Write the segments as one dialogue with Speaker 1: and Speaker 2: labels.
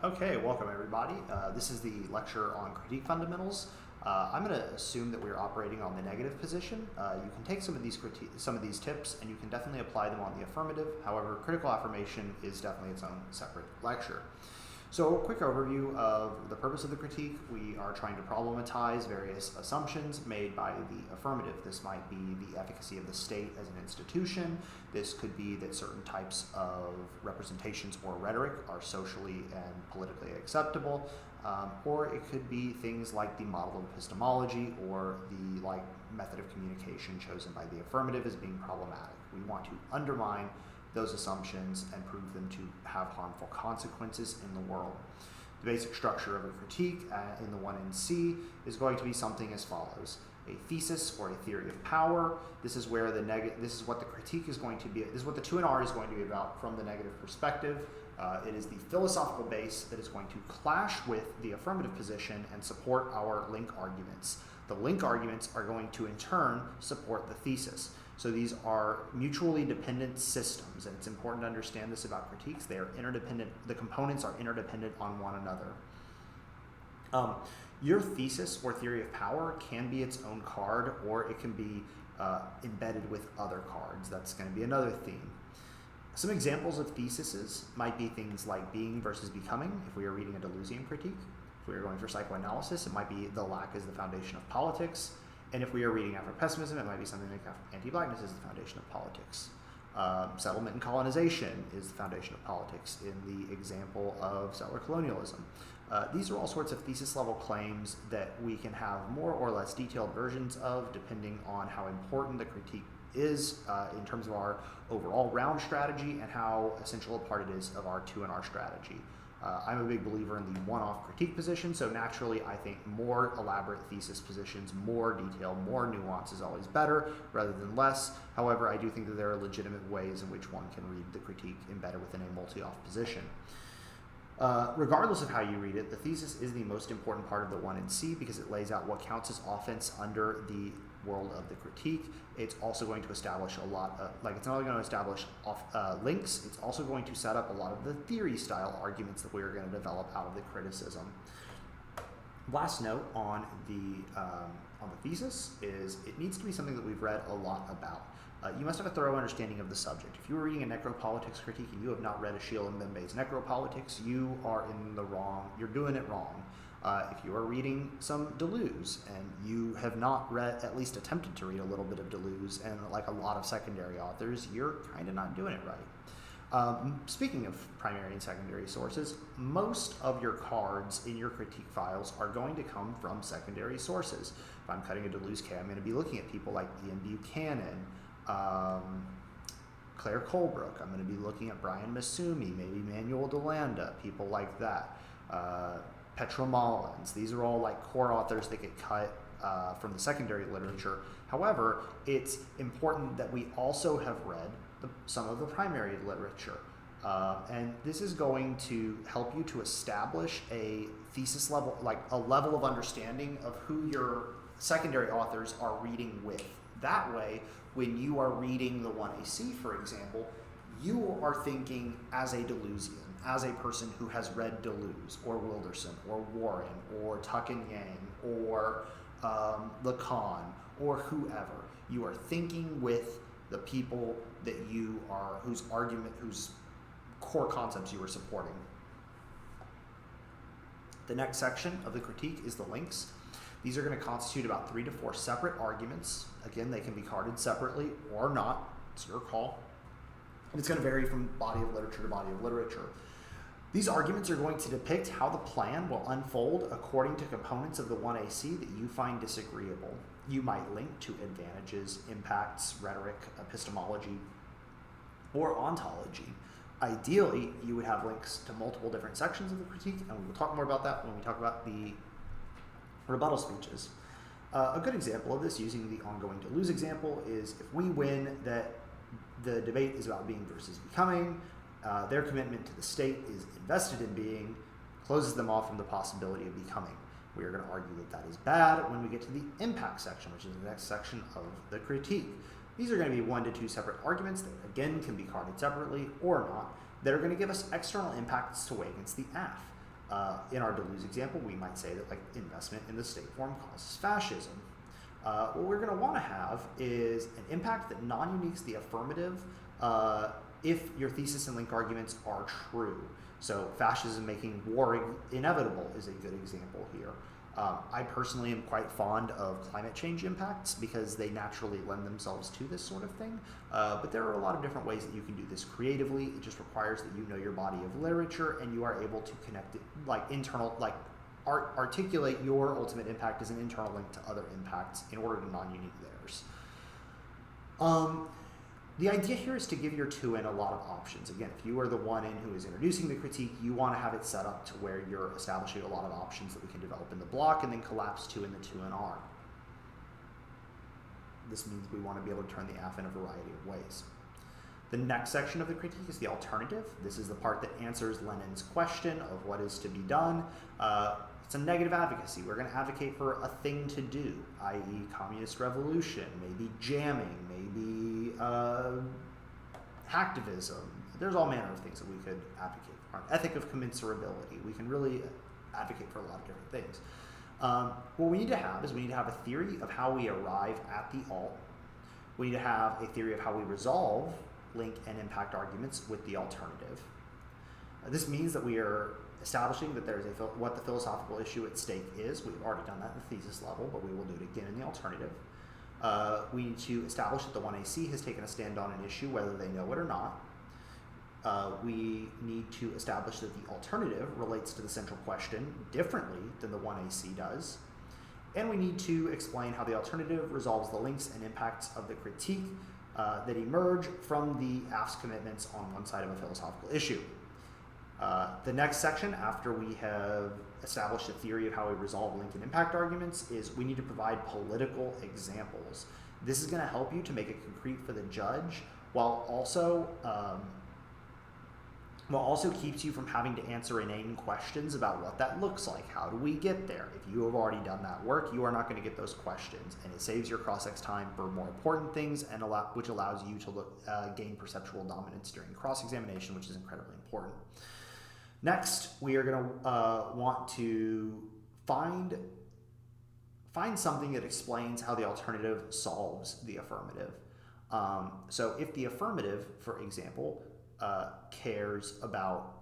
Speaker 1: Okay, welcome everybody. This is the lecture on critique fundamentals. I'm going to assume that we're operating on the negative position. You can take some of these tips and you can definitely apply them on the affirmative. However, critical affirmation is definitely its own separate lecture. So, a quick overview of the purpose of the critique. We are trying to problematize various assumptions made by the affirmative. This might be the efficacy of the state as an institution. This could be that certain types of representations or rhetoric are socially and politically acceptable. Or it could be things like the model of epistemology or the method of communication chosen by the affirmative as being problematic. We want to undermine those assumptions and prove them to have harmful consequences in the world. The basic structure of a critique in the 1NC is going to be something as follows. A thesis or a theory of power. This is where this is what the critique is going to be. This is what the 2NR is going to be about from the negative perspective. It is the philosophical base that is going to clash with the affirmative position and support our link arguments. The link arguments are going to in turn support the thesis. So these are mutually dependent systems, and it's important to understand this about critiques. They are interdependent. The components are interdependent on one another. Your thesis or theory of power can be its own card, or it can be embedded with other cards. That's going to be another theme. Some examples of theses might be things like being versus becoming, if we are reading a Deleuzian critique. If we are going for psychoanalysis, it might be the lack is the foundation of politics. And if we are reading Afro-pessimism, it might be something like anti-blackness is the foundation of politics. Settlement and colonization is the foundation of politics in the example of settler colonialism. These are all sorts of thesis-level claims that we can have more or less detailed versions of depending on how important the critique is in terms of our overall round strategy and how essential a part it is of our 2NR strategy. I'm a big believer in the one-off critique position, so naturally I think more elaborate thesis positions, more detail, more nuance is always better rather than less. However, I do think that there are legitimate ways in which one can read the critique embedded within a multi-off position. Regardless of how you read it, the thesis is the most important part of the 1NC because it lays out what counts as offense under the world of the critique. It's also going to establish a lot of, it's not only going to establish links, it's also going to set up a lot of the theory style arguments that we're going to develop out of the criticism. Last note on the thesis is it needs to be something that we've read a lot about. You must have a thorough understanding of the subject. If you were reading a necropolitics critique and you have not read Achille Mbembe's Necropolitics, you are in the wrong, you're doing it wrong. If you are reading some Deleuze and you have not read, at least attempted to read a little bit of Deleuze and like a lot of secondary authors, you're kind of not doing it right. Speaking of primary and secondary sources, most of your cards in your critique files are going to come from secondary sources. If I'm cutting a Deleuze K, I'm going to be looking at people like Ian Buchanan, Claire Colebrook. I'm going to be looking at Brian Masumi, maybe Manuel DeLanda, people like that. Petra Mullins. These are all like core authors that get cut from the secondary literature. However, it's important that we also have read some of the primary literature. And this is going to help you to establish a thesis level, like a level of understanding of who your secondary authors are reading with. That way, when you are reading the 1AC, for example, you are thinking as a Deleuzian, as a person who has read Deleuze or Wilderson or Warren or Tuck and Yang or Lacan or whoever. You are thinking with the people that you are, whose core concepts you are supporting. The next section of the critique is the links. These are going to constitute about 3 to 4 separate arguments. Again, they can be carded separately or not. It's your call. And it's going to vary from body of literature to body of literature. These arguments are going to depict how the plan will unfold according to components of the 1AC that you find disagreeable. You might link to advantages, impacts, rhetoric, epistemology, or ontology. Ideally, you would have links to multiple different sections of the critique, and we will talk more about that when we talk about the rebuttal speeches. A good example of this, using the ongoing Deleuze example, is if we win that the debate is about being versus becoming, their commitment to the state is invested in being, closes them off from the possibility of becoming. We are going to argue that that is bad when we get to the impact section, which is the next section of the critique. These are going to be 1 to 2 separate arguments that, again, can be carded separately or not, that are going to give us external impacts to weigh against the AF. In our Deleuze example, we might say that like investment in the state form causes fascism. What we're going to want to have is an impact that non-uniques the affirmative if your thesis and link arguments are true. So fascism making war inevitable is a good example here. I personally am quite fond of climate change impacts because they naturally lend themselves to this sort of thing. But there are a lot of different ways that you can do this creatively. It just requires that you know your body of literature and you are able to connect it, articulate your ultimate impact as an internal link to other impacts in order to non-unique theirs. The idea here is to give your 2N a lot of options. Again, if you are the 1N who is introducing the critique, you want to have it set up to where you're establishing a lot of options that we can develop in the block and then collapse 2 in the 2NR. This means we want to be able to turn the F in a variety of ways. The next section of the critique is the alternative. This is the part that answers Lenin's question of what is to be done. It's a negative advocacy. We're going to advocate for a thing to do, i.e. communist revolution, maybe jamming, maybe hacktivism. There's all manner of things that we could advocate for. An ethic of commensurability. We can really advocate for a lot of different things. What we need to have is we need to have a theory of how we arrive at the alt. We need to have a theory of how we resolve link and impact arguments with the alternative. This means that we are establishing that there's what the philosophical issue at stake is. We've already done that at the thesis level, but we will do it again in the alternative. We need to establish that the 1AC has taken a stand on an issue, whether they know it or not. We need to establish that the alternative relates to the central question differently than the 1AC does. And we need to explain how the alternative resolves the links and impacts of the critique that emerge from the AF's commitments on one side of a philosophical issue. The next section, after we have established a theory of how we resolve link and impact arguments, is we need to provide political examples. This is going to help you to make it concrete for the judge, while also keeps you from having to answer inane questions about what that looks like. How do we get there? If you have already done that work, you are not going to get those questions, and it saves your cross-ex time for more important things, and which allows you to gain perceptual dominance during cross-examination, which is incredibly important. Next, we are going to want to find something that explains how the alternative solves the affirmative. So if the affirmative, for example, cares about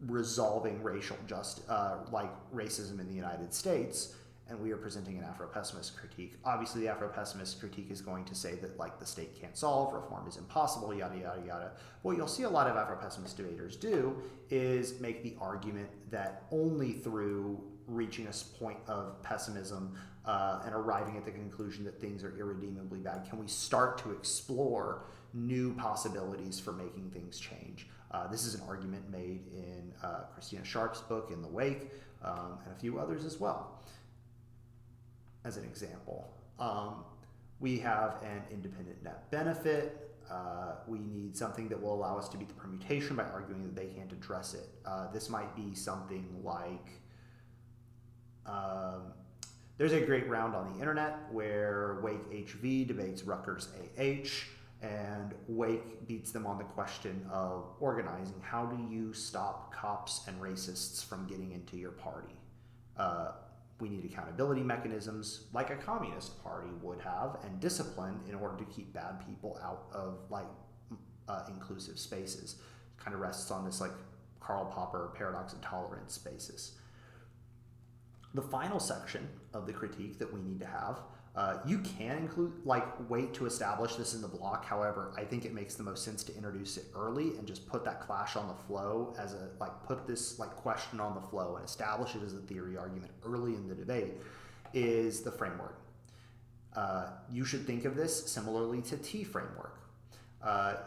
Speaker 1: resolving racial like racism in the United States, and we are presenting an Afro-pessimist critique. Obviously, the Afro-pessimist critique is going to say that like the state can't solve, reform is impossible, yada, yada, yada. What you'll see a lot of Afro-pessimist debaters do is make the argument that only through reaching a point of pessimism and arriving at the conclusion that things are irredeemably bad can we start to explore new possibilities for making things change. This is an argument made in Christina Sharp's book, In the Wake, and a few others as well. As an example, we have an independent net benefit. We need something that will allow us to beat the permutation by arguing that they can't address it. This might be something like, there's a great round on the internet where Wake HV debates Rutgers AH, and Wake beats them on the question of organizing. How do you stop cops and racists from getting into your party? We need accountability mechanisms like a communist party would have, and discipline in order to keep bad people out of inclusive spaces. It kind of rests on this like Karl Popper paradox of tolerance basis. The final section of the critique that we need to have, you can include wait to establish this in the block. However, I think it makes the most sense to introduce it early and just put that clash on the flow as put this question on the flow and establish it as a theory argument early in the debate is the framework. You should think of this similarly to T framework.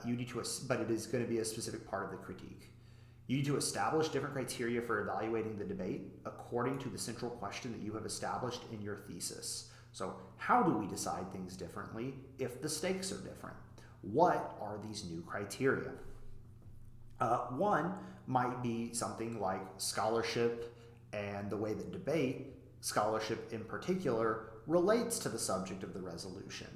Speaker 1: You need to, but it is going to be a specific part of the critique. You need to establish different criteria for evaluating the debate according to the central question that you have established in your thesis. So how do we decide things differently if the stakes are different? What are these new criteria? One might be something like scholarship and the way that debate, scholarship in particular, relates to the subject of the resolution.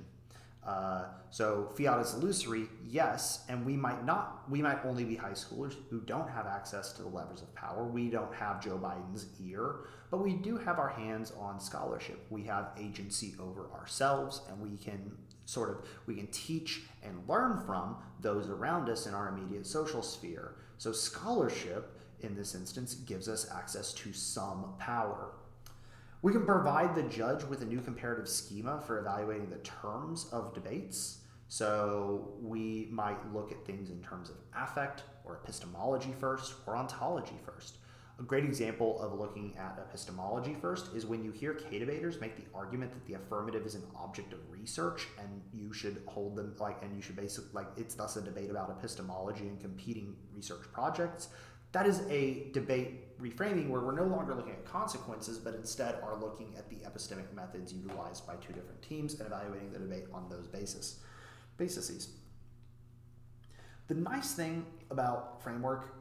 Speaker 1: So fiat is illusory, yes, and we might only be high schoolers who don't have access to the levers of power. We don't have Joe Biden's ear, but we do have our hands on scholarship. We have agency over ourselves, and we can teach and learn from those around us in our immediate social sphere. So scholarship, in this instance, gives us access to some power. We can provide the judge with a new comparative schema for evaluating the terms of debates. So we might look at things in terms of affect or epistemology first or ontology first. A great example of looking at epistemology first is when you hear K-debaters make the argument that the affirmative is an object of research and you should hold them it's thus a debate about epistemology and competing research projects. That is a debate reframing where we're no longer looking at consequences, but instead are looking at the epistemic methods utilized by two different teams and evaluating the debate on those bases. The nice thing about framework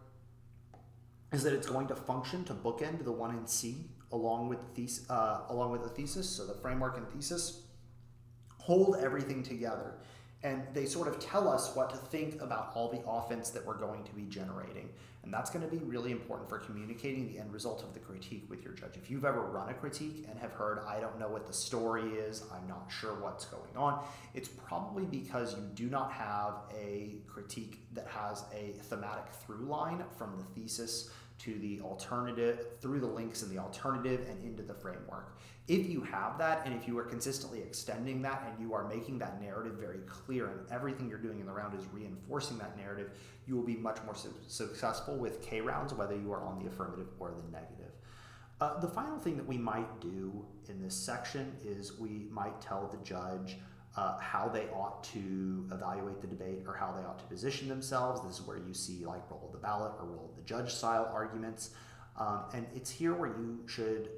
Speaker 1: is that it's going to function to bookend the 1 and C along with the thesis. So the framework and thesis hold everything together, and they sort of tell us what to think about all the offense that we're going to be generating. And that's going to be really important for communicating the end result of the critique with your judge. If you've ever run a critique and have heard, I don't know what the story is, I'm not sure what's going on, it's probably because you do not have a critique that has a thematic through line from the thesis to the alternative, through the links in the alternative and into the framework. If you have that, and if you are consistently extending that, and you are making that narrative very clear, and everything you're doing in the round is reinforcing that narrative, you will be much more successful with K rounds, whether you are on the affirmative or the negative. The final thing that we might do in this section is we might tell the judge how they ought to evaluate the debate or how they ought to position themselves. This is where you see like roll of the ballot or roll of the judge style arguments. And it's here where you should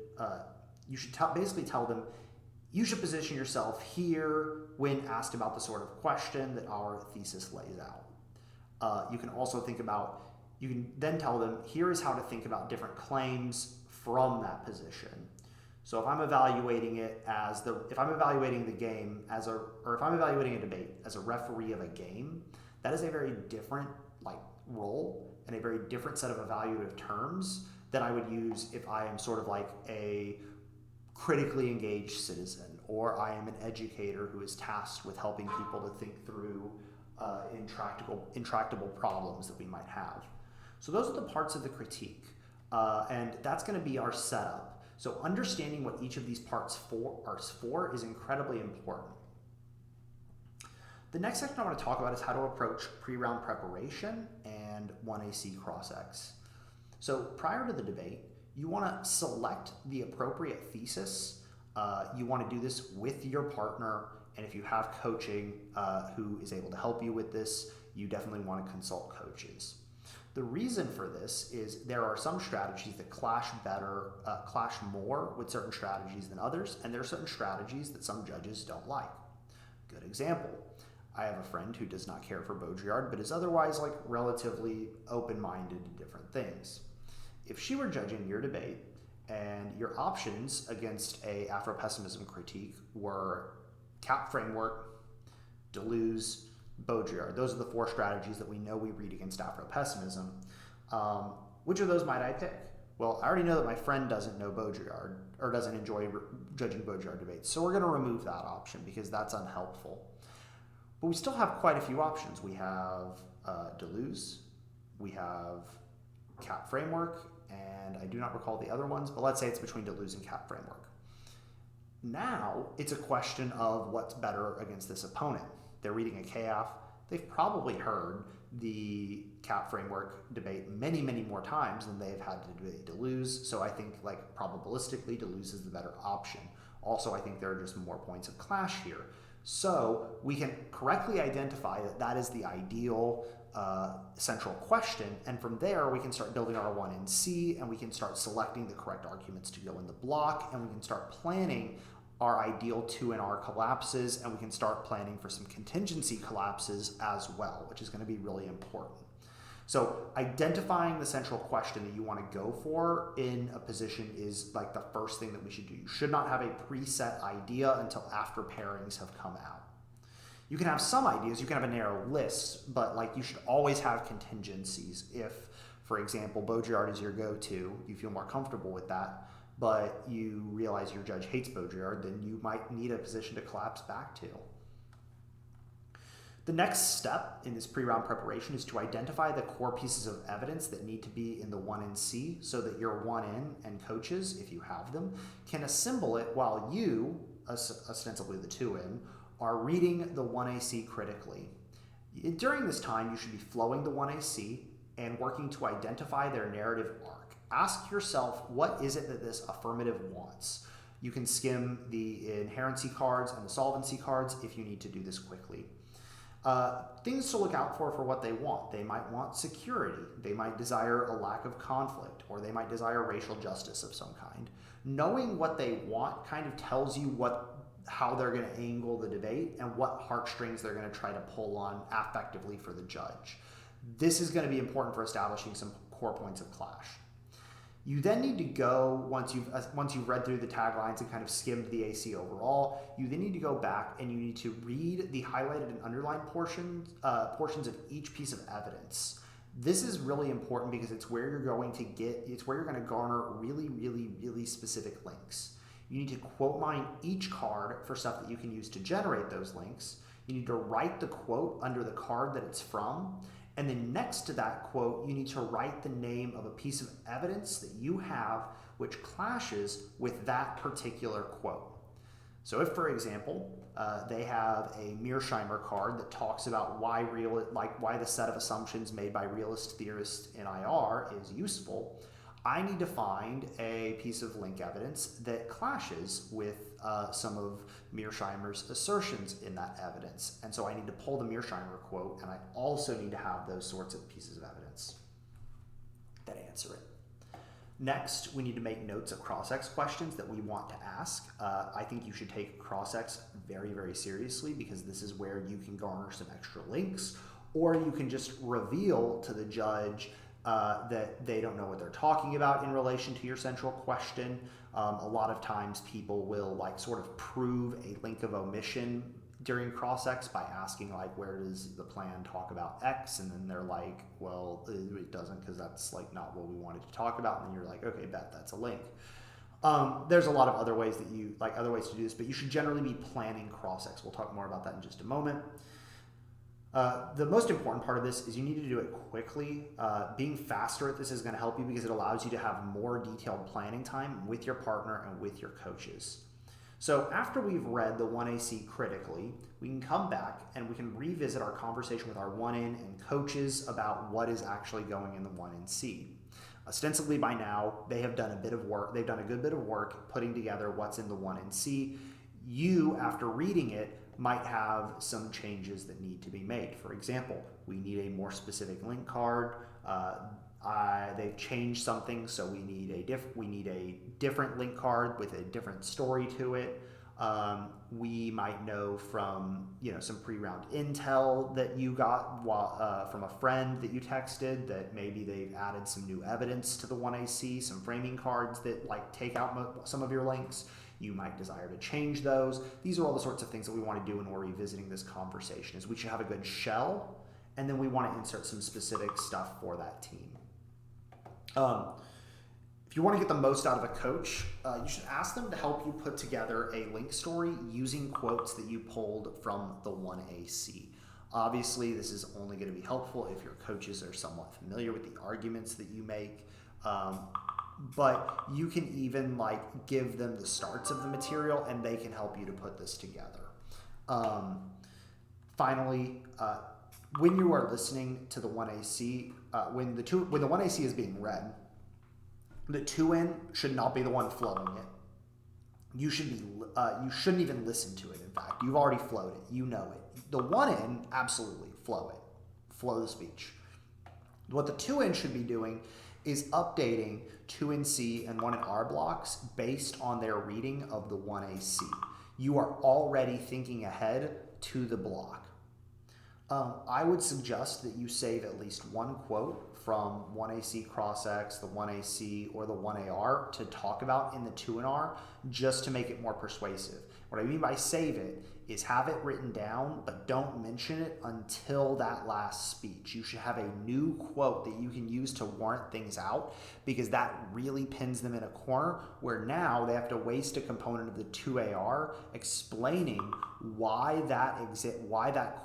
Speaker 1: basically tell them, you should position yourself here when asked about the sort of question that our thesis lays out. You can then tell them, here is how to think about different claims from that position. So if I'm evaluating a debate as a referee of a game, that is a very different role and a very different set of evaluative terms than I would use if I am sort of like a critically engaged citizen, or I am an educator who is tasked with helping people to think through intractable problems that we might have. So those are the parts of the critique, and that's going to be our setup. So understanding what each of these parts are for is incredibly important. The next section I want to talk about is how to approach pre-round preparation and 1AC cross-ex. So prior to the debate, you want to select the appropriate thesis. You want to do this with your partner, and if you have coaching who is able to help you with this, you definitely want to consult coaches. The reason for this is there are some strategies that clash more with certain strategies than others, and there are certain strategies that some judges don't like. Good example, I have a friend who does not care for Baudrillard, but is otherwise relatively open-minded to different things. If she were judging your debate and your options against a Afro-pessimism critique were CAP framework, Deleuze, Baudrillard. Those are the four strategies that we know we read against Afro-pessimism. Which of those might I pick? Well, I already know that my friend doesn't know Baudrillard or doesn't enjoy judging Baudrillard debates, so we're going to remove that option because that's unhelpful. But we still have quite a few options. We have Deleuze, we have CAP framework, and I do not recall the other ones, but let's say it's between Deleuze and CAP framework. Now it's a question of what's better against this opponent. They're reading a KF. They've probably heard the CAP framework debate many, many more times than they've had to debate Deleuze. So I think probabilistically, Deleuze is the better option. Also, I think there are just more points of clash here. So we can correctly identify that that is the ideal central question. And from there, we can start building our 1NC, and we can start selecting the correct arguments to go in the block, and we can start planning our ideal 2 and R collapses, and we can start planning for some contingency collapses as well, which is going to be really important. So identifying the central question that you want to go for in a position is the first thing that we should do. You should not have a preset idea until after pairings have come out. You can have some ideas, you can have a narrow list, but like you should always have contingencies. If, for example, Baudrillard is your go-to, you feel more comfortable with that, but you realize your judge hates Baudrillard, then you might need a position to collapse back to. The next step in this pre-round preparation is to identify the core pieces of evidence that need to be in the 1NC so that your 1N and coaches, if you have them, can assemble it while you, ostensibly the 2N, are reading the 1AC critically. During this time, you should be flowing the 1AC and working to identify their narrative arc. Ask yourself, what is it that this affirmative wants? You can skim the inherency cards and the solvency cards if you need to do this quickly. Things to look out for what they want. They might want security. They might desire a lack of conflict, or they might desire racial justice of some kind. Knowing what they want kind of tells you how they're going to angle the debate and what heartstrings they're going to try to pull on affectively for the judge. This is going to be important for establishing some core points of clash. You then need to go, once you've read through the taglines and kind of skimmed the AC overall, you then need to go back and you need to read the highlighted and underlined portions of each piece of evidence. This is really important because it's where you're going to garner really, really, really specific links. You need to quote mine each card for stuff that you can use to generate those links. You need to write the quote under the card that it's from. And then next to that quote, you need to write the name of a piece of evidence that you have which clashes with that particular quote. So if, for example, they have a Mearsheimer card that talks about why the set of assumptions made by realist theorists in IR is useful, I need to find a piece of link evidence that clashes with some of Mearsheimer's assertions in that evidence. And so I need to pull the Mearsheimer quote, and I also need to have those sorts of pieces of evidence that answer it. Next, we need to make notes of cross-ex questions that we want to ask. I think you should take cross-ex very, very seriously because this is where you can garner some extra links, or you can just reveal to the judge that they don't know what they're talking about in relation to your central question. A lot of times people will sort of prove a link of omission during cross-ex by asking where does the plan talk about X, and then they're like, well, it doesn't because that's not what we wanted to talk about, and then you're like, okay, bet that's a link. There's a lot of other ways that you other ways to do this, but you should generally be planning cross-ex. We'll talk more about that in just a moment. The most important part of this is you need to do it quickly. Being faster at this is going to help you because it allows you to have more detailed planning time with your partner and with your coaches. So after we've read the 1AC critically, we can come back and we can revisit our conversation with our 1N and coaches about what is actually going in the 1NC. Ostensibly by now, they have done a bit of work. They've done a good bit of work putting together what's in the 1NC. You, after reading it, might have some changes that need to be made. For example, we need a more specific link card. They've changed something, so we need a different link card with a different story to it. We might know from some pre-round intel that you got from a friend that you texted that maybe they've added some new evidence to the 1AC, some framing cards that take out some of your links. You might desire to change those. These are all the sorts of things that we want to do when we're revisiting this conversation. Is we should have a good shell, and then we want to insert some specific stuff for that team. If you want to get the most out of a coach, you should ask them to help you put together a link story using quotes that you pulled from the 1AC. Obviously, this is only going to be helpful if your coaches are somewhat familiar with the arguments that you make. But you can even give them the starts of the material and they can help you to put this together. Finally, when you are listening to the 1AC, when the 1AC is being read, the 2N should not be the one flowing it. You shouldn't even listen to it. In fact, you've already flowed it. You know it. The 1N, absolutely flow it. Flow the speech. What the 2N should be doing is updating 2NC and 1NR blocks based on their reading of the 1AC. You are already thinking ahead to the block. I would suggest that you save at least one quote from 1AC cross-X, the 1AC, or the 1AR to talk about in the 2NR just to make it more persuasive. What I mean by save it is have it written down, but don't mention it until that last speech. You should have a new quote that you can use to warrant things out, because that really pins them in a corner where now they have to waste a component of the 2AR explaining why that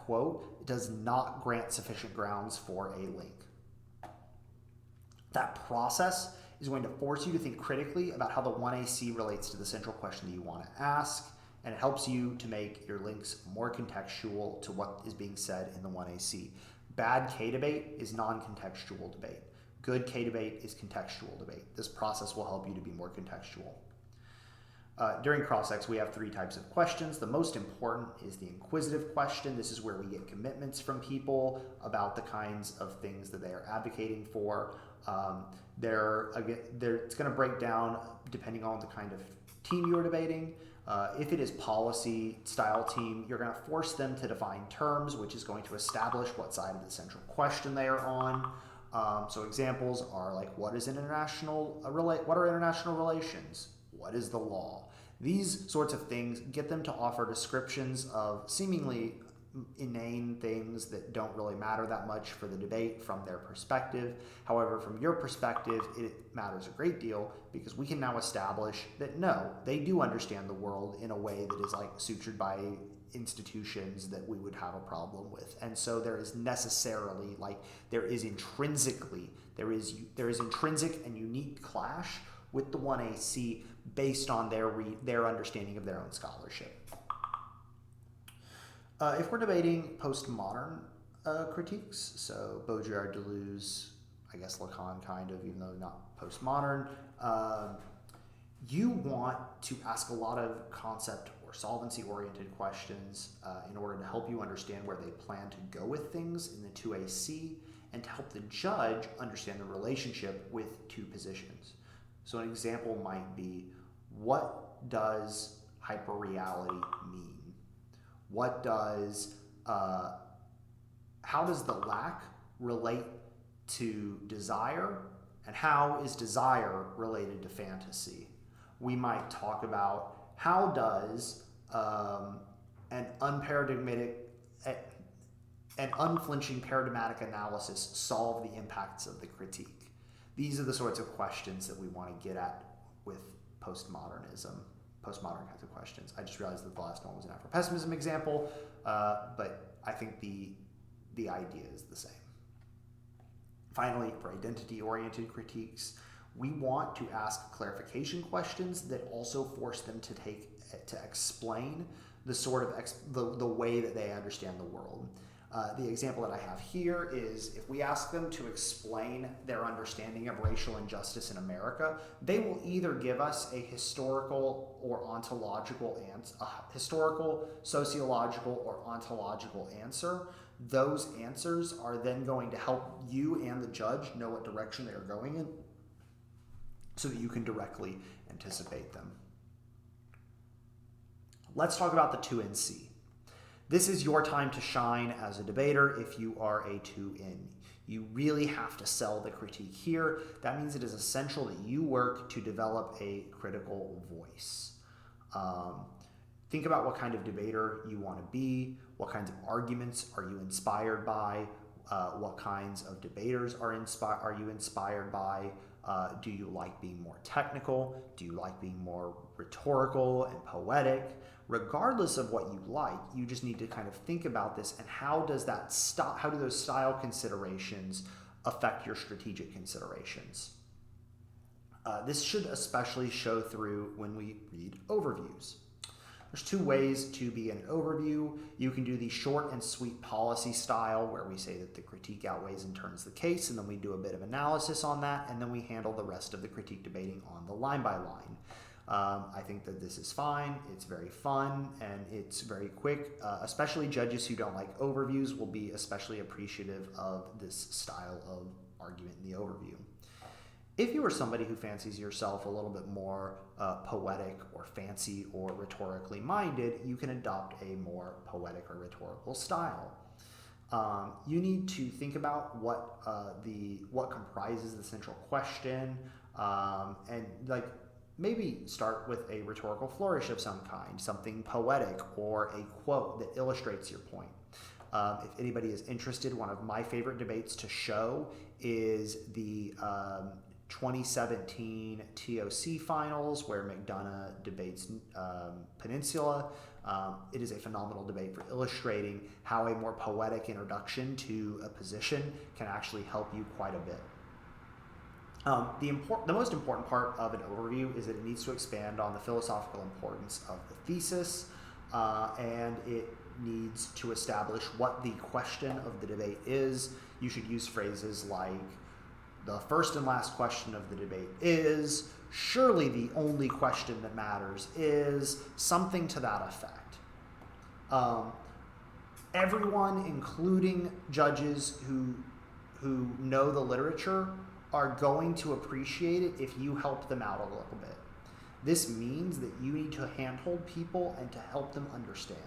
Speaker 1: quote does not grant sufficient grounds for a link. That process is going to force you to think critically about how the 1AC relates to the central question that you want to ask, and it helps you to make your links more contextual to what is being said in the 1AC. Bad K-debate is non-contextual debate. Good K-debate is contextual debate. This process will help you to be more contextual. During cross-ex, we have 3 types of questions. The most important is the inquisitive question. This is where we get commitments from people about the kinds of things that they are advocating for. It's going to break down depending on the kind of team you're debating. If it is policy style team, you're going to force them to define terms, which is going to establish what side of the central question they are on. So examples are like, what are international relations? What is the law? These sorts of things get them to offer descriptions of seemingly inane things that don't really matter that much for the debate from their perspective. However, from your perspective, it matters a great deal, because we can now establish that no, they do understand the world in a way that is like sutured by institutions that we would have a problem with. And so there is necessarily there is intrinsic and unique clash with the 1AC based on their understanding of their own scholarship. If we're debating postmodern critiques, so Baudrillard, Deleuze, I guess Lacan kind of, even though not postmodern, you want to ask a lot of concept or solvency-oriented questions in order to help you understand where they plan to go with things in the 2AC, and to help the judge understand the relationship with 2 positions. So an example might be, what does hyperreality mean? How does the lack relate to desire, and how is desire related to fantasy? We might talk about, how does an unflinching paradigmatic analysis solve the impacts of the critique? These are the sorts of questions that we want to get at with postmodern kinds of questions. I just realized that the last one was an Afro-pessimism example, but I think the idea is the same. Finally, for identity-oriented critiques, we want to ask clarification questions that also force them to explain the way that they understand the world. The example that I have here is, if we ask them to explain their understanding of racial injustice in America, they will either give us a historical, sociological, or ontological answer. Those answers are then going to help you and the judge know what direction they are going in, so that you can directly anticipate them. Let's talk about the 2NC. This is your time to shine as a debater if you are a 2N. You really have to sell the critique here. That means it is essential that you work to develop a critical voice. Think about what kind of debater you want to be. What kinds of arguments are you inspired by? What kinds of debaters are you inspired by? Do you like being more technical? Do you like being more rhetorical and poetic? Regardless of what you like, you just need to kind of think about this, and how do those style considerations affect your strategic considerations? This should especially show through when we read overviews. There's 2 ways to be an overview. You can do the short and sweet policy style, where we say that the critique outweighs and turns the case, and then we do a bit of analysis on that, and then we handle the rest of the critique debating on the line by line. I think that this is fine. It's very fun, and it's very quick. Especially judges who don't like overviews will be especially appreciative of this style of argument in the overview. If you are somebody who fancies yourself a little bit more poetic or fancy or rhetorically minded, you can adopt a more poetic or rhetorical style. You need to think about what comprises the central question, and maybe start with a rhetorical flourish of some kind, something poetic or a quote that illustrates your point. If anybody is interested, one of my favorite debates to show is the 2017 TOC finals where McDonough debates Peninsula. It is a phenomenal debate for illustrating how a more poetic introduction to a position can actually help you quite a bit. The most important part of an overview is that it needs to expand on the philosophical importance of the thesis, and it needs to establish what the question of the debate is. You should use phrases like, the first and last question of the debate is, surely the only question that matters is, something to that effect. Everyone, including judges who know the literature, are going to appreciate it if you help them out a little bit. This means that you need to handhold people and to help them understand.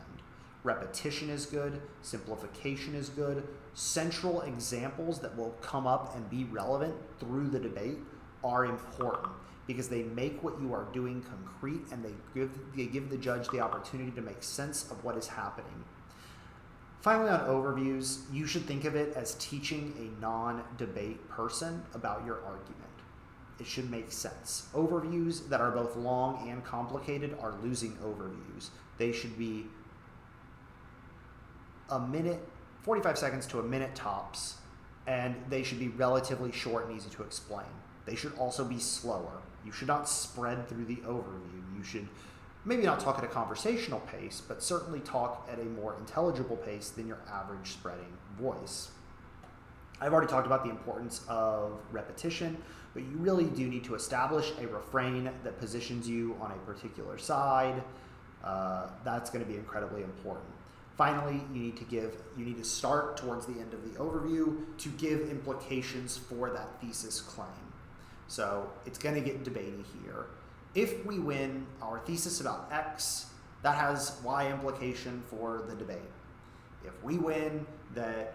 Speaker 1: Repetition is good, simplification is good, central examples that will come up and be relevant through the debate are important because they make what you are doing concrete and they give the judge the opportunity to make sense of what is happening. Finally, on overviews, you should think of it as teaching a non-debate person about your argument. It should make sense. Overviews that are both long and complicated are losing overviews. They should be a minute, 45 seconds to a minute tops, and they should be relatively short and easy to explain. They should also be slower. You should not spread through the overview. You should maybe not talk at a conversational pace, but certainly talk at a more intelligible pace than your average spreading voice. I've already talked about the importance of repetition, but you really do need to establish a refrain that positions you on a particular side. That's going to be incredibly important. Finally, you need to start towards the end of the overview to give implications for that thesis claim. So it's going to get debatey here. If we win our thesis about X, that has Y implication for the debate. If we win that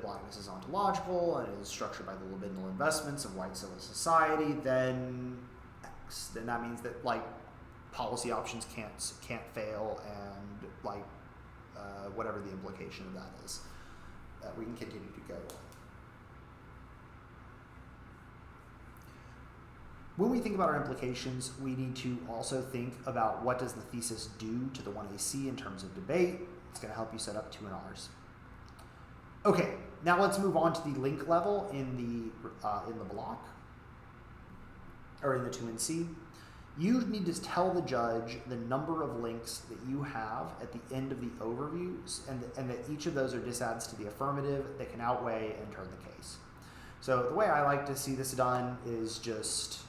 Speaker 1: blackness is ontological and is structured by the libidinal investments of white civil society, then X. Then that means that policy options can't fail, and whatever the implication of that is, we can continue to go on. When we think about our implications, we need to also think about what does the thesis do to the 1AC in terms of debate. It's going to help you set up 2 and R's. Okay, now let's move on to the link level in the block, or in the 2 and C. You need to tell the judge the number of links that you have at the end of the overviews, and that each of those are disadds to the affirmative that can outweigh and turn the case. So the way I like to see this done is just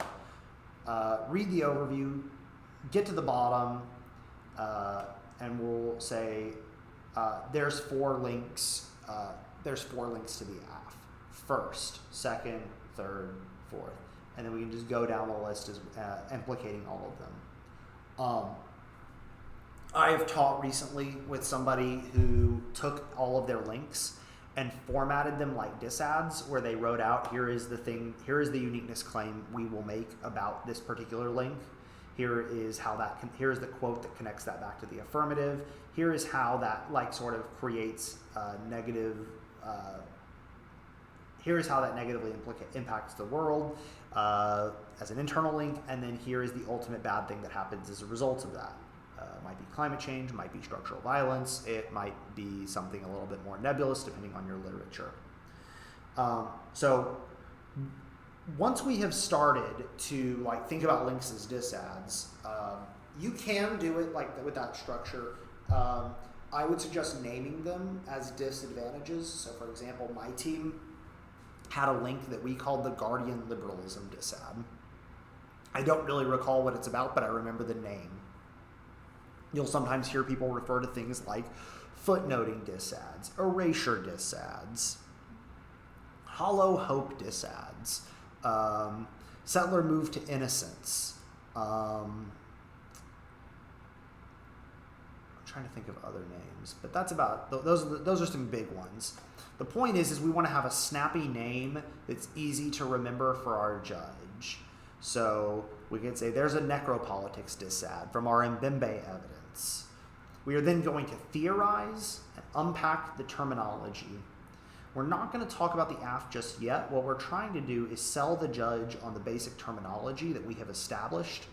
Speaker 1: read the overview, get to the bottom, and we'll say there's 4 links. There's 4 links to the AF. First, second, third, fourth, and then we can just go down the list as implicating all of them. I have taught recently with somebody who took all of their links and formatted them like disadds, where they wrote out, here is the uniqueness claim we will make about this particular link. Here is here's the quote that connects that back to the affirmative. Here is how that sort of creates negative. Here is how that negatively impacts the world as an internal link, and then here is the ultimate bad thing that happens as a result of that. Might be climate change, might be structural violence, it might be something a little bit more nebulous depending on your literature. So once we have started to think about links as disadds, you can do it with that structure. I would suggest naming them as disadvantages. So for example, my team had a link that we called the Guardian Liberalism disad. I don't really recall what it's about, but I remember the name. You'll sometimes hear people refer to things like footnoting disadds, erasure disadds, hollow hope disadds, settler move to innocence. I'm trying to think of other names, but that's about those are some big ones. The point is we want to have a snappy name that's easy to remember for our judge. So we could say there's a necropolitics dissad from our Mbembe evidence. We are then going to theorize and unpack the terminology. We're not going to talk about the AF just yet. What we're trying to do is sell the judge on the basic terminology that we have established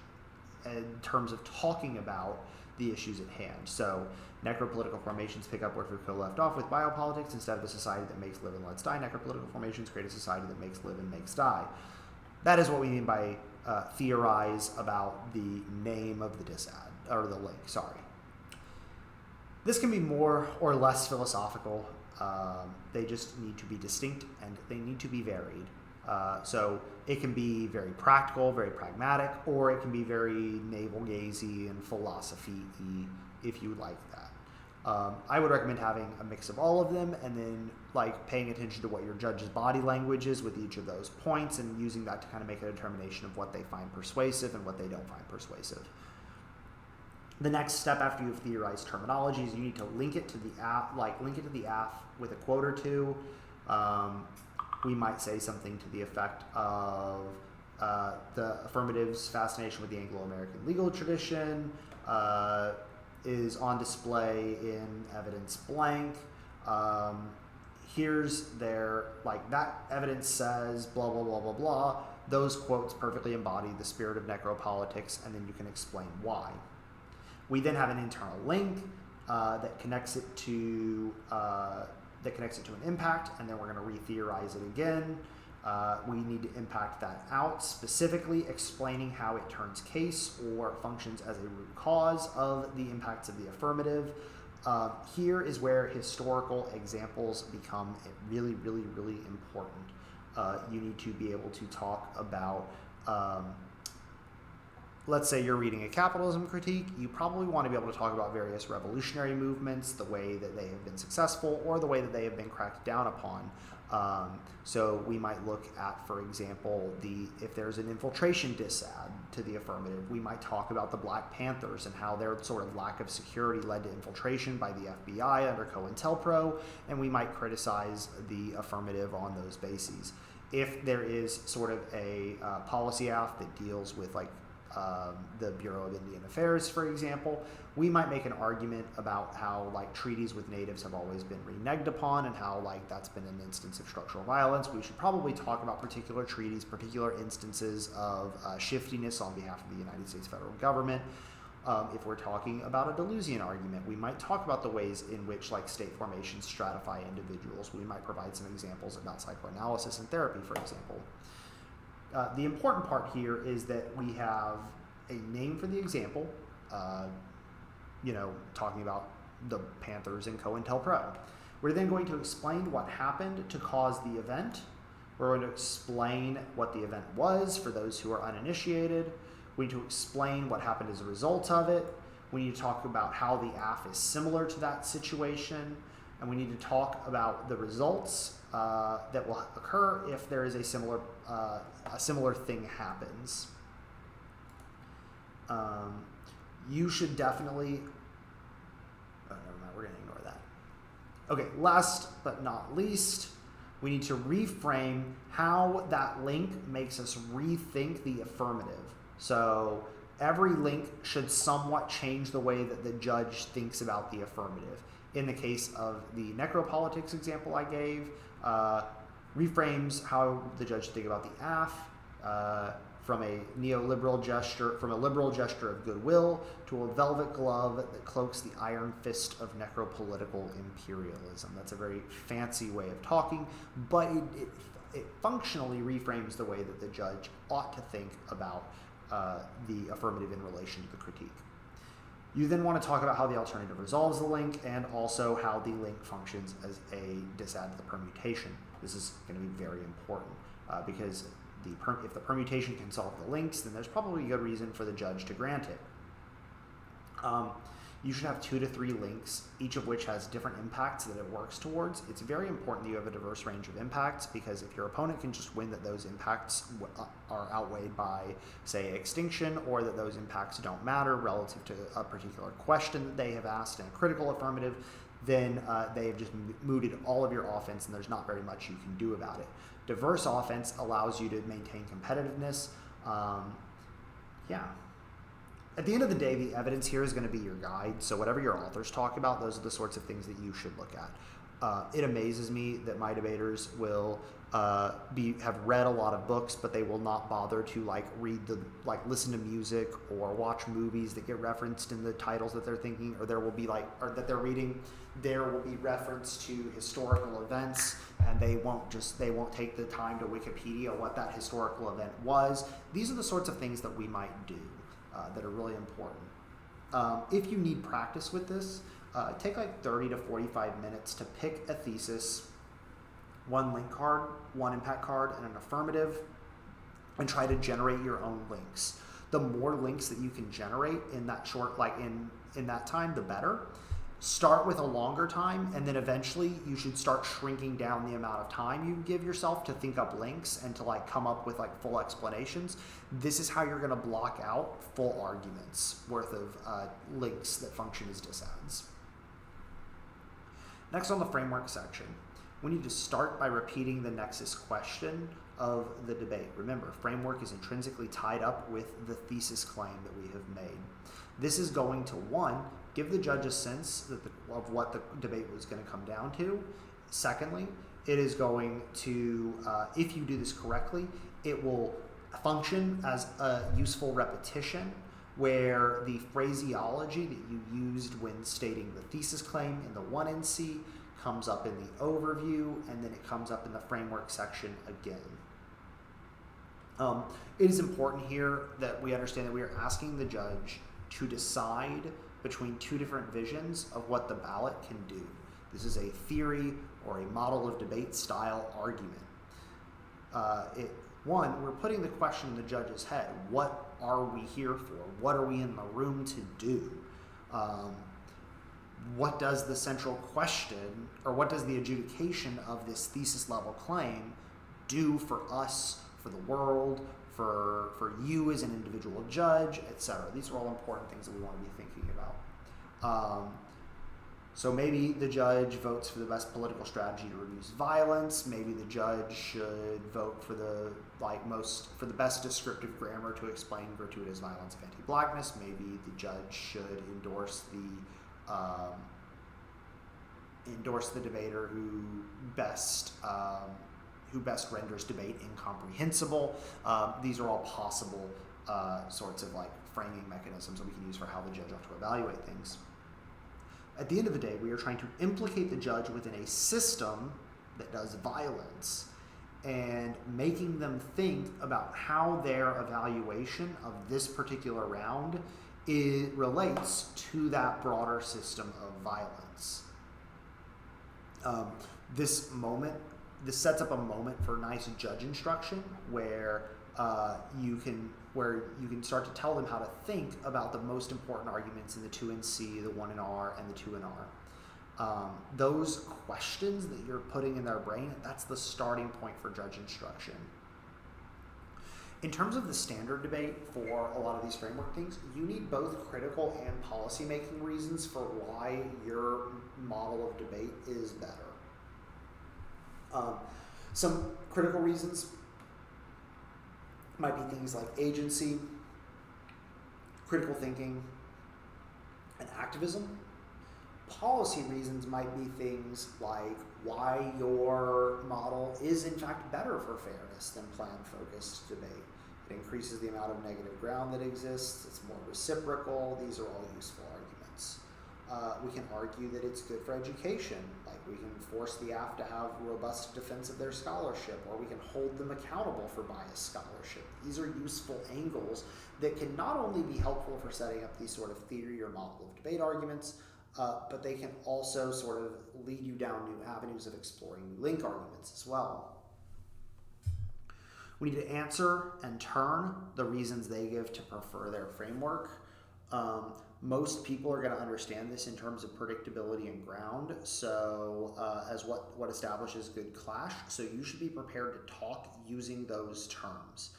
Speaker 1: in terms of talking about the issues at hand. So necropolitical formations pick up where Foucault left off with biopolitics. Instead of a society that makes live and lets die, necropolitical formations create a society that makes live and makes die. That is what we mean by theorize about the name of the dissad, or the link, sorry. This can be more or less philosophical. They just need to be distinct and they need to be varied. So it can be very practical, very pragmatic, or it can be very navel-gazy and philosophy-y if you would like that. I would recommend having a mix of all of them and then like paying attention to what your judge's body language is with each of those points and using that to kind of make a determination of what they find persuasive and what they don't find persuasive. The next step after you've theorized terminology is you need to link it to the AF with a quote or two. We might say something to the effect of the affirmative's fascination with the Anglo-American legal tradition is on display in evidence blank. Here's their, like, that evidence says blah, blah, blah, blah, blah. Those quotes perfectly embody the spirit of necropolitics, and then you can explain why. We then have an internal link that connects it to an impact, and then we're going to re-theorize it again. We need to impact that out, specifically explaining how it turns case or functions as a root cause of the impacts of the affirmative. Here is where historical examples become really, really, really important. You need to be able to talk about, let's say you're reading a capitalism critique, you probably want to be able to talk about various revolutionary movements, the way that they have been successful or the way that they have been cracked down upon. So we might look at, for example, if there's an infiltration dissad to the affirmative, we might talk about the Black Panthers and how their sort of lack of security led to infiltration by the FBI under COINTELPRO, and we might criticize the affirmative on those bases. If there is sort of a policy AF that deals with like the Bureau of Indian Affairs, for example, we might make an argument about how like treaties with natives have always been reneged upon and how like that's been an instance of structural violence. We should probably talk about particular treaties, particular instances of shiftiness on behalf of the United States federal government. If we're talking about a Deleuzian argument, we might talk about the ways in which like state formations stratify individuals. We might provide some examples about psychoanalysis and therapy, for example. The important part here is that we have a name for the example, talking about the Panthers and COINTELPRO. We're then going to explain what happened to cause the event. We're going to explain what the event was for those who are uninitiated. We need to explain what happened as a result of it. We need to talk about how the AF is similar to that situation. And we need to talk about the results that will occur if there is a similar thing happens. You should definitely, never mind, we're going to ignore that. Okay, last but not least, we need to reframe how that link makes us rethink the affirmative. So every link should somewhat change the way that the judge thinks about the affirmative. In the case of the necropolitics example I gave, reframes how the judge should think about the AF from a liberal gesture of goodwill to a velvet glove that cloaks the iron fist of necropolitical imperialism. That's a very fancy way of talking, but it functionally reframes the way that the judge ought to think about the affirmative in relation to the critique. You then want to talk about how the alternative resolves the link and also how the link functions as a dissad to the permutation. This is going to be very important because if the permutation can solve the links, then there's probably a good reason for the judge to grant it. You should have 2 to 3 links, each of which has different impacts that it works towards. It's very important that you have a diverse range of impacts because if your opponent can just win that those impacts are outweighed by, say, extinction, or that those impacts don't matter relative to a particular question that they have asked in a critical affirmative, then they have just mooted all of your offense and there's not very much you can do about it. Diverse offense allows you to maintain competitiveness. Yeah. At the end of the day, the evidence here is going to be your guide. So whatever your authors talk about, those are the sorts of things that you should look at. It amazes me that my debaters will have read a lot of books, but they will not bother to listen to music or watch movies that get referenced in the titles that they're thinking, or that they're reading. There will be reference to historical events, and they won't take the time to Wikipedia what that historical event was. These are the sorts of things that we might do that are really important. If you need practice with this, take 30 to 45 minutes to pick a thesis, one link card, one impact card, and an affirmative, and try to generate your own links. The more links that you can generate in that short, in that time, the better. Start with a longer time, and then eventually you should start shrinking down the amount of time you give yourself to think up links and to come up with full explanations. This is how you're going to block out full arguments worth of links that function as disads. Next, on the framework section, we need to start by repeating the nexus question of the debate. Remember, framework is intrinsically tied up with the thesis claim that we have made. This is going to, one, give the judge a sense of what the debate was going to come down to. Secondly, it is going to, if you do this correctly, it will function as a useful repetition where the phraseology that you used when stating the thesis claim in the 1NC comes up in the overview, and then it comes up in the framework section again. It is important here that we understand that we are asking the judge to decide between two different visions of what the ballot can do. This is a theory or a model of debate style argument. One, we're putting the question in the judge's head. What are we here for? What are we in the room to do? What does the central question, or what does the adjudication of this thesis level claim do for us, for the world, for you as an individual judge, etc.? These are all important things that we want to be thinking about. So maybe the judge votes for the best political strategy to reduce violence. Maybe the judge should vote for the best descriptive grammar to explain gratuitous violence of anti-blackness. Maybe the judge should endorse the debater who best renders debate incomprehensible. These are all possible sorts of framing mechanisms that we can use for how the judge ought to evaluate things. At the end of the day, we are trying to implicate the judge within a system that does violence and making them think about how their evaluation of this particular round relates to that broader system of violence. This sets up a moment for nice judge instruction where you can start to tell them how to think about the most important arguments in the 2 in C, the 1 in R, and the 2 in R. Those questions that you're putting in their brain, that's the starting point for judge instruction. In terms of the standard debate for a lot of these framework things, you need both critical and policy-making reasons for why your model of debate is better. Some critical reasons might be things like agency, critical thinking, and activism. Policy reasons might be things like why your model is in fact better for fairness than plan-focused debate. It increases the amount of negative ground that exists, it's more reciprocal, these are all useful arguments. We can argue that it's good for education, like we can force the AF to have robust defense of their scholarship, or we can hold them accountable for biased scholarship. These are useful angles that can not only be helpful for setting up these sort of theory or model of debate arguments, but they can also sort of lead you down new avenues of exploring new link arguments as well. We need to answer and turn the reasons they give to prefer their framework. Most people are going to understand this in terms of predictability and ground, so as what establishes good clash. So you should be prepared to talk using those terms.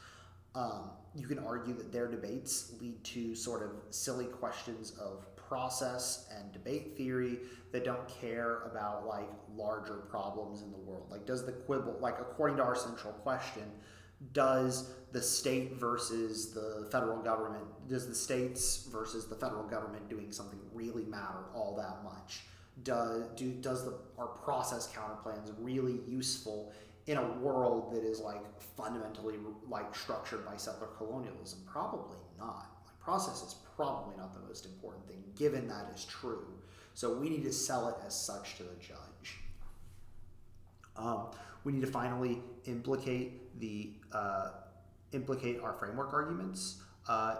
Speaker 1: You can argue that their debates lead to sort of silly questions of process and debate theory that don't care about larger problems in the world. Does the quibble, according to our central question, Does the state versus the federal government, does the states versus the federal government doing something really matter all that much? Are process counter plans really useful in a world that is like fundamentally like structured by settler colonialism? Probably not. Like, process is probably not the most important thing, given that is true. So we need to sell it as such to the judge. We need to finally implicate our framework arguments.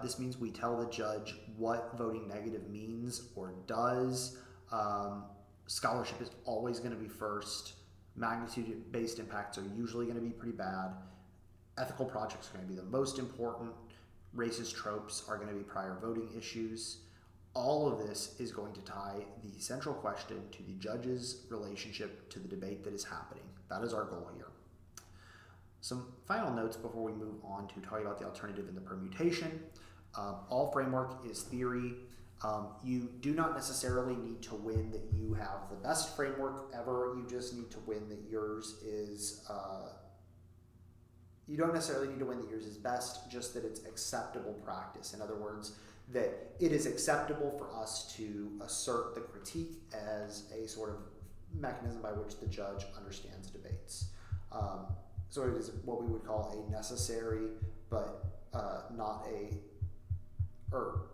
Speaker 1: This means we tell the judge what voting negative means or does. Scholarship is always going to be first. Magnitude-based impacts are usually going to be pretty bad. Ethical projects are going to be the most important. Racist tropes are going to be prior voting issues. All of this is going to tie the central question to the judge's relationship to the debate that is happening. That is our goal here. Some final notes before we move on to talking about the alternative and the permutation. All framework is theory. You do not necessarily need to win that you have the best framework ever. You just need to win that yours is, you don't necessarily need to win that yours is best, just that it's acceptable practice. In other words, that it is acceptable for us to assert the critique as a sort of mechanism by which the judge understands debates. So it is what we would call a necessary, but not a, or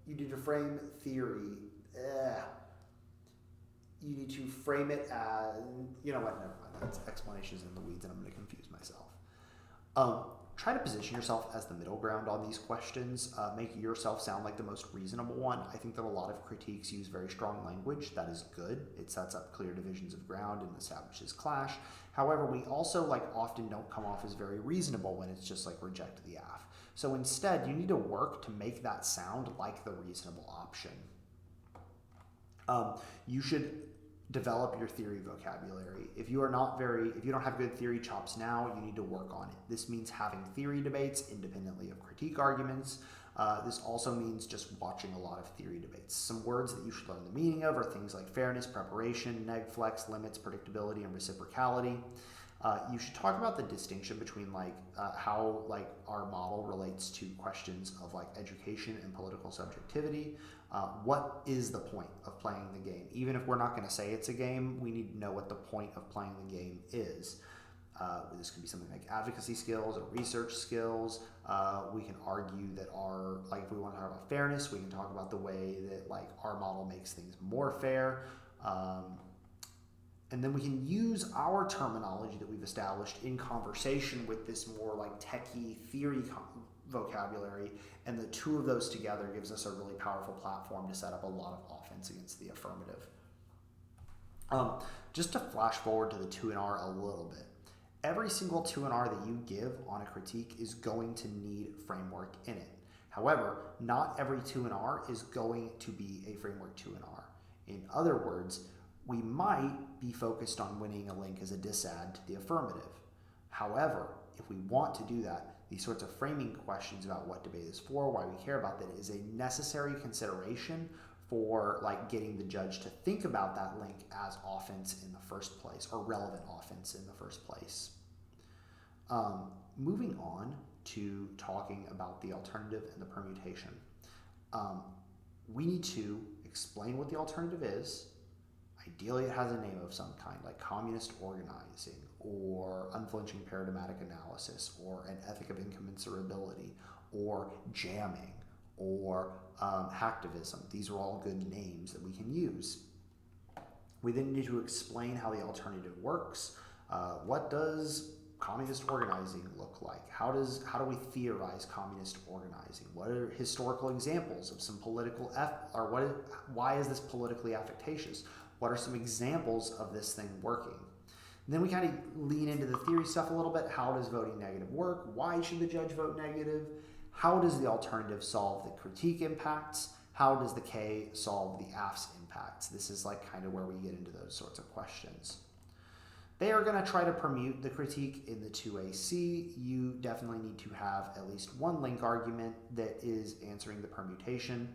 Speaker 1: you need to frame theory. You need to frame it as, you know what, never mind. That's explanations in the weeds and I'm going to confuse myself. Try to position yourself as the middle ground on these questions. Make yourself sound like the most reasonable one. I think that a lot of critiques use very strong language. That is good. It sets up clear divisions of ground and establishes clash. However, we also often don't come off as very reasonable when it's just reject the AF. So instead, you need to work to make that sound like the reasonable option. You should develop your theory vocabulary. If you don't have good theory chops now, you need to work on it. This means having theory debates independently of critique arguments. This also means just watching a lot of theory debates. Some words that you should learn the meaning of are things like fairness, preparation, neg flex, limits, predictability, and reciprocality. You should talk about the distinction between how our model relates to questions of education and political subjectivity. What is the point of playing the game? Even if we're not going to say it's a game, we need to know what the point of playing the game is. This could be something like advocacy skills or research skills. We can argue that if we want to talk about fairness, we can talk about the way that our model makes things more fair. And then we can use our terminology that we've established in conversation with this more techie theory vocabulary, and the two of those together gives us a really powerful platform to set up a lot of offense against the affirmative. Just to flash forward to the 2NR a little bit. Every single 2NR that you give on a critique is going to need framework in it. However, not every 2NR is going to be a framework 2NR. In other words, we might be focused on winning a link as a disadd to the affirmative. However, if we want to do that, these sorts of framing questions about what debate is for, why we care about that, is a necessary consideration for getting the judge to think about that link as offense in the first place, or relevant offense in the first place. Moving on to talking about the alternative and the permutation. We need to explain what the alternative is. Ideally, it has a name of some kind, like communist organizing, or unflinching paradigmatic analysis, or an ethic of incommensurability, or jamming, or hacktivism. These are all good names that we can use. We then need to explain how the alternative works. What does communist organizing look like? How do we theorize communist organizing? What are historical examples of some political why is this politically affectatious? What are some examples of this thing working? And then we kind of lean into the theory stuff a little bit. How does voting negative work? Why should the judge vote negative? How does the alternative solve the critique impacts? How does the K solve the AF's impacts? This is kind of where we get into those sorts of questions. They are going to try to permute the critique in the 2AC. You definitely need to have at least one link argument that is answering the permutation.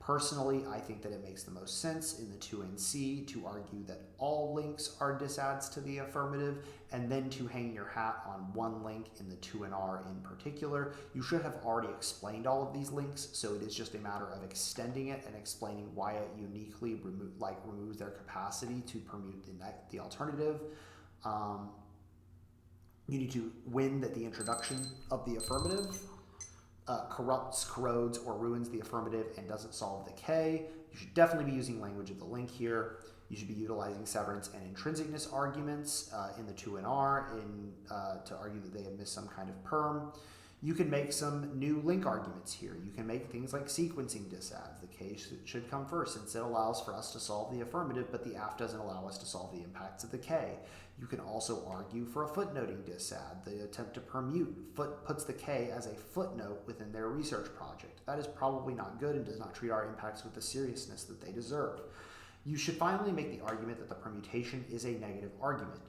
Speaker 1: Personally, I think that it makes the most sense in the 2NC to argue that all links are disadds to the affirmative, and then to hang your hat on one link in the 2NR in particular. You should have already explained all of these links, so it is just a matter of extending it and explaining why it uniquely removes their capacity to permute the alternative. You need to win that the introduction of the affirmative corrupts, corrodes, or ruins the affirmative and doesn't solve the K. You should definitely be using language of the link here. You should be utilizing severance and intrinsicness arguments in the 2NR to argue that they have missed some kind of perm. You can make some new link arguments here. You can make things like sequencing disadds. The K should come first since it allows for us to solve the affirmative, but the AF doesn't allow us to solve the impacts of the K. You can also argue for a footnoting disad. The attempt to permute puts the K as a footnote within their research project. That is probably not good and does not treat our impacts with the seriousness that they deserve. You should finally make the argument that the permutation is a negative argument.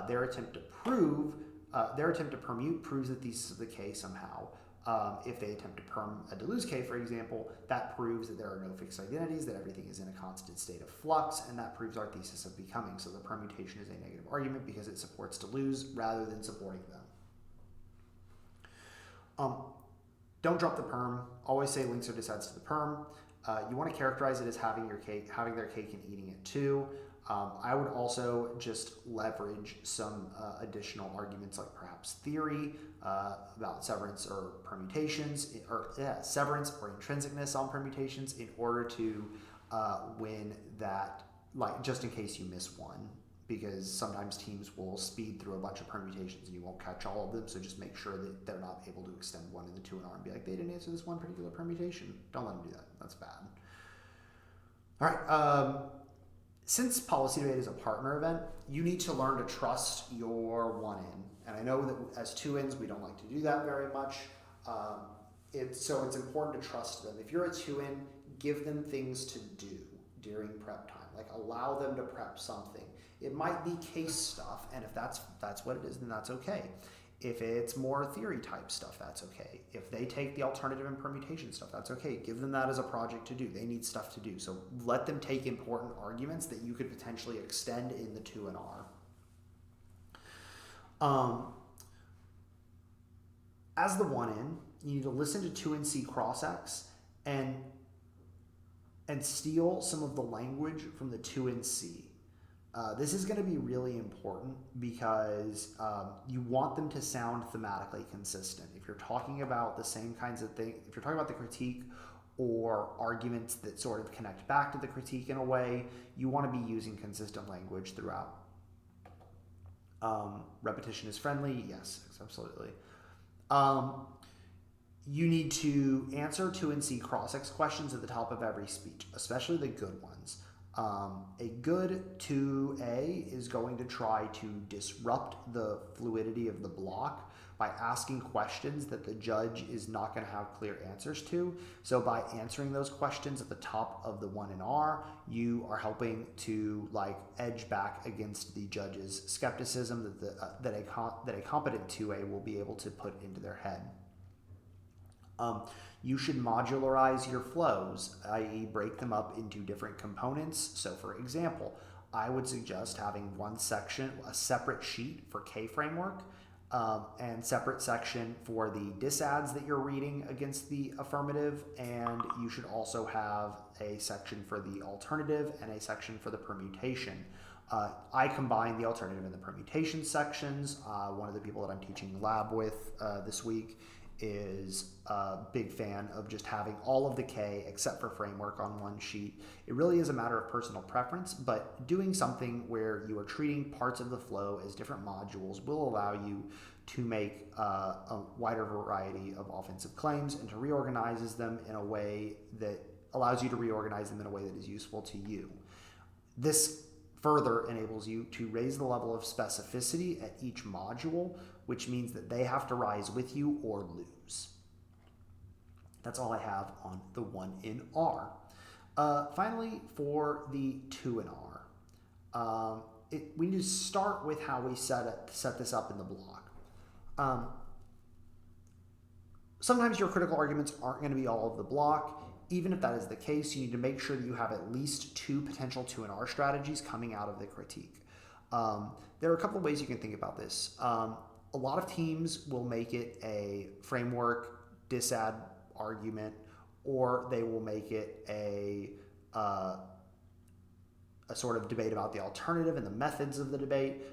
Speaker 1: Their attempt to permute proves that thesis of the K somehow. If they attempt to perm a Deleuze K, for example, that proves that there are no fixed identities, that everything is in a constant state of flux, and that proves our thesis of becoming. So the permutation is a negative argument because it supports Deleuze rather than supporting them. Don't drop the perm. Always say links are disadds to the perm. You want to characterize it as having their cake and eating it too. I would also just leverage some additional arguments like perhaps theory about severance or permutations, severance or intrinsicness on permutations in order to win that, like just in case you miss one, because sometimes teams will speed through a bunch of permutations and you won't catch all of them, so just make sure that they're not able to extend one in the 2NR and be like, they didn't answer this one particular permutation. Don't let them do that. That's bad. All right. Since Policy Debate is a partner event, you need to learn to trust your 1N. And I know that as 2Ns, we don't like to do that very much. So it's important to trust them. If you're a 2N, give them things to do during prep time. Like allow them to prep something. It might be case stuff, and if that's what it is, then that's okay. If it's more theory type stuff, that's okay. If they take the alternative and permutation stuff, that's okay. Give them that as a project to do. They need stuff to do. So let them take important arguments that you could potentially extend in the 2NR. As the 1N, you need to listen to 2NC cross-X and steal some of the language from the 2NC. This is going to be really important because you want them to sound thematically consistent. If you're talking about the same kinds of things, if you're talking about the critique or arguments that sort of connect back to the critique in a way, you want to be using consistent language throughout. Repetition is friendly. Yes, absolutely. You need to answer 2NC cross-X questions at the top of every speech, especially the good ones. A good 2A is going to try to disrupt the fluidity of the block by asking questions that the judge is not going to have clear answers to. So by answering those questions at the top of the 1NR, you are helping to edge back against the judge's skepticism that a competent 2A will be able to put into their head. You should modularize your flows, i.e. break them up into different components. So for example, I would suggest having one section, a separate sheet for K-framework, and separate section for the disadds that you're reading against the affirmative, and you should also have a section for the alternative and a section for the permutation. I combine the alternative and the permutation sections. One of the people that I'm teaching lab with this week is a big fan of just having all of the K except for framework on one sheet. It really is a matter of personal preference, but doing something where you are treating parts of the flow as different modules will allow you to make a wider variety of offensive claims and to reorganize them in a way that allows you to reorganize them in a way that is useful to you. This further enables you to raise the level of specificity at each module, which means that they have to rise with you or lose. That's all I have on the 1NR. Finally, for the 2NR, we need to start with how we set this up in the block. Sometimes your critical arguments aren't going to be all of the block. even if that is the case, you need to make sure that you have at least 2 potential 2NR strategies coming out of the critique. There are a couple of ways you can think about this. A lot of teams will make it a framework disad argument, or they will make it a sort of debate about the alternative and the methods of the debate.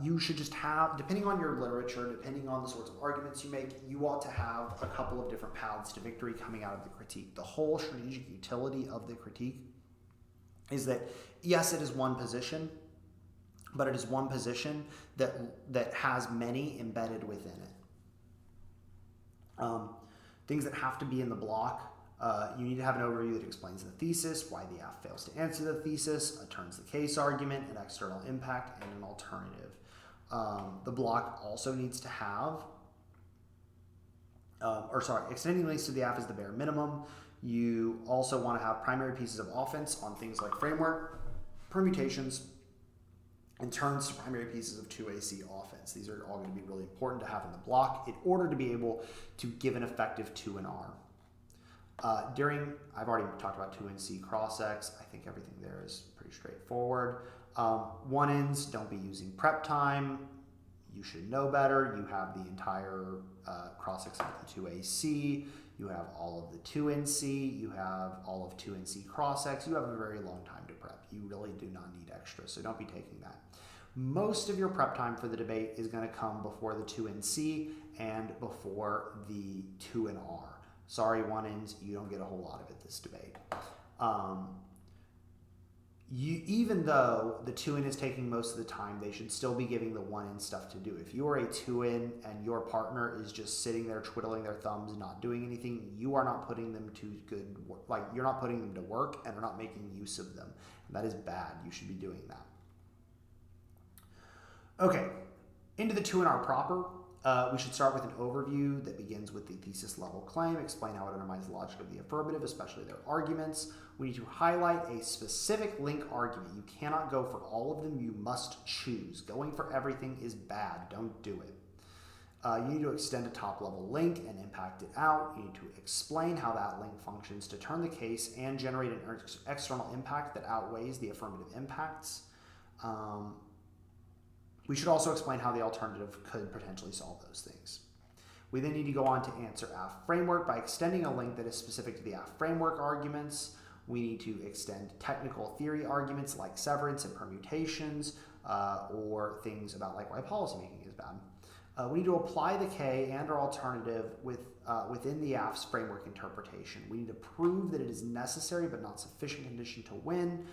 Speaker 1: You should just have, depending on your literature, depending on the sorts of arguments you make, you ought to have a couple of different paths to victory coming out of the critique. The whole strategic utility of the critique is that, yes, it is one position, but it is one position that has many embedded within it. Things that have to be in the block. You need to have an overview that explains the thesis, why the app fails to answer the thesis, a turns the case argument, an external impact, and an alternative. The block also needs to have, extending links to the app is the bare minimum. You also want to have primary pieces of offense on things like framework, permutations, and turns to primary pieces of 2AC offense. These are all going to be really important to have in the block in order to be able to give an effective 2NR. I've already talked about 2NC cross-X. I think everything there is pretty straightforward. 1-ins, don't be using prep time. You should know better. You have the entire cross-X of the 2AC. You have all of the 2NC. You have all of 2NC cross-X. You have a very long time to prep. You really do not need extra, so don't be taking that. Most of your prep time for the debate is going to come before the 2NC and before the 2NR. Sorry, 1-ins, you don't get a whole lot of it this debate. Even though the 2-in is taking most of the time, they should still be giving the 1-in stuff to do. If you are a 2-in and your partner is just sitting there twiddling their thumbs, not doing anything, you are not putting them to good work. Like, you're not putting them to work and are not making use of them. And that is bad. You should be doing that. Okay, into the 2NR proper. We should start with an overview that begins with the thesis level claim, explain how it undermines the logic of the affirmative, especially their arguments. We need to highlight a specific link argument. You cannot go for all of them. You must choose. Going for everything is bad. Don't do it. You need to extend a top level link and impact it out. You need to explain how that link functions to turn the case and generate an external impact that outweighs the affirmative impacts. We should also explain how the alternative could potentially solve those things. We then need to go on to answer AF framework by extending a link that is specific to the AF framework arguments. We need to extend technical theory arguments like severance and permutations, or things about like why policymaking is bad. We need to apply the K and or alternative within the AF's framework interpretation. We need to prove that it is necessary but not sufficient condition to win.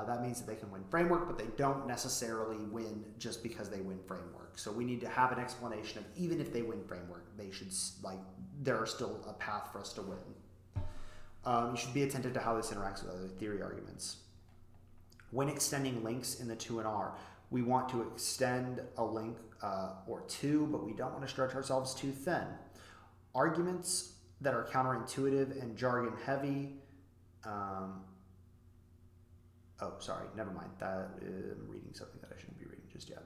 Speaker 1: That means that they can win framework, but they don't necessarily win just because they win framework. So we need to have an explanation of even if they win framework, they should, like, there are still a path for us to win. You should be attentive to how this interacts with other theory arguments. When extending links in the 2NR, we want to extend a link or two, but we don't want to stretch ourselves too thin. Arguments that are counterintuitive and jargon heavy. Oh, sorry, never mind. I'm reading something that I shouldn't be reading just yet.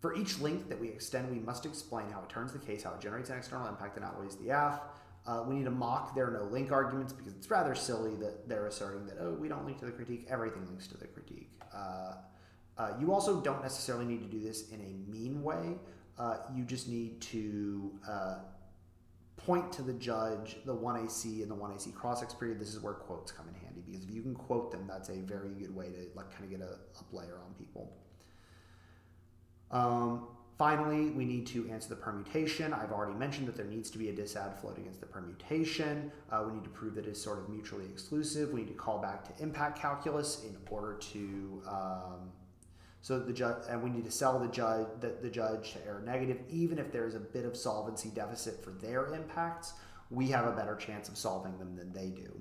Speaker 1: For each link that we extend, we must explain how it turns the case, how it generates an external impact and outweighs the AF. We need to mock there are no link arguments because it's rather silly that they're asserting that, oh, we don't link to the critique, everything links to the critique. You also don't necessarily need to do this in a mean way. You just need to point to the judge, the 1AC and the 1AC cross-X period. This is where quotes come in handy because if you can quote them, that's a very good way to like kind of get a up layer on people. Finally, we need to answer the permutation. I've already mentioned that there needs to be a disad float against the permutation. We need to prove that it's sort of mutually exclusive. We need to call back to impact calculus in order to so the judge, and we need to sell the judge to error negative, even if there's a bit of solvency deficit for their impacts. We have a better chance of solving them than they do.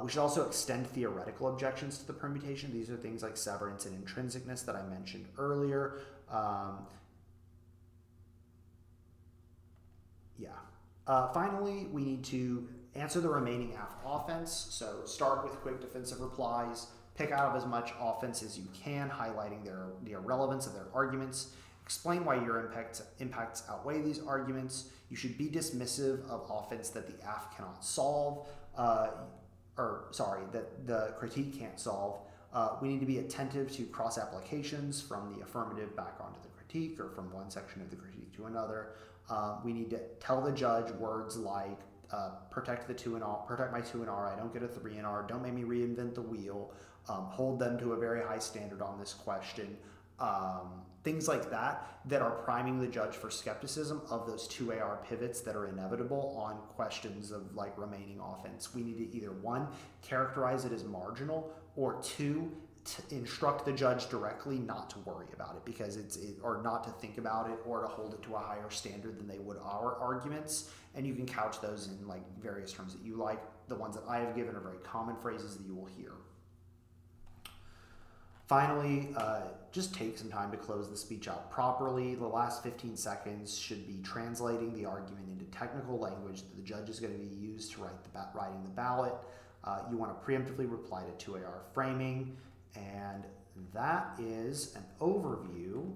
Speaker 1: We should also extend theoretical objections to the permutation. These are things like severance and intrinsicness that I mentioned earlier. Finally, we need to answer the remaining AF offense. So start with quick defensive replies, pick out of as much offense as you can, highlighting the irrelevance of their arguments, Explain why your impacts outweigh these arguments. You should be dismissive of offense that the AF cannot solve, that the critique can't solve. We need to be attentive to cross applications from the affirmative back onto the critique, or from one section of the critique to another. We need to tell the judge words like protect my 2 and R, I don't get a 3 and R, don't make me reinvent the wheel, hold them to a very high standard on this question. Things like that are priming the judge for skepticism of those 2AR pivots that are inevitable on questions of like remaining offense. We need to either 1, characterize it as marginal, or 2, to instruct the judge directly not to worry about it, because or not to think about it, or to hold it to a higher standard than they would our arguments. And you can couch those in like various terms that you like. The ones that I have given are very common phrases that you will hear. Finally, just take some time to close the speech out properly. The last 15 seconds should be translating the argument into technical language that the judge is going to be used to writing the ballot. You want to preemptively reply to 2AR framing, and that is an overview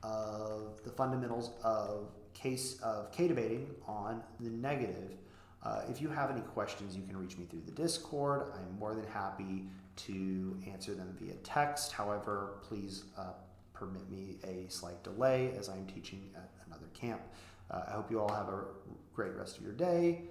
Speaker 1: of the fundamentals of K-debating on the negative. If you have any questions, you can reach me through the Discord. I'm more than happy to answer them via text. However, please permit me a slight delay as I'm teaching at another camp. I hope you all have a great rest of your day.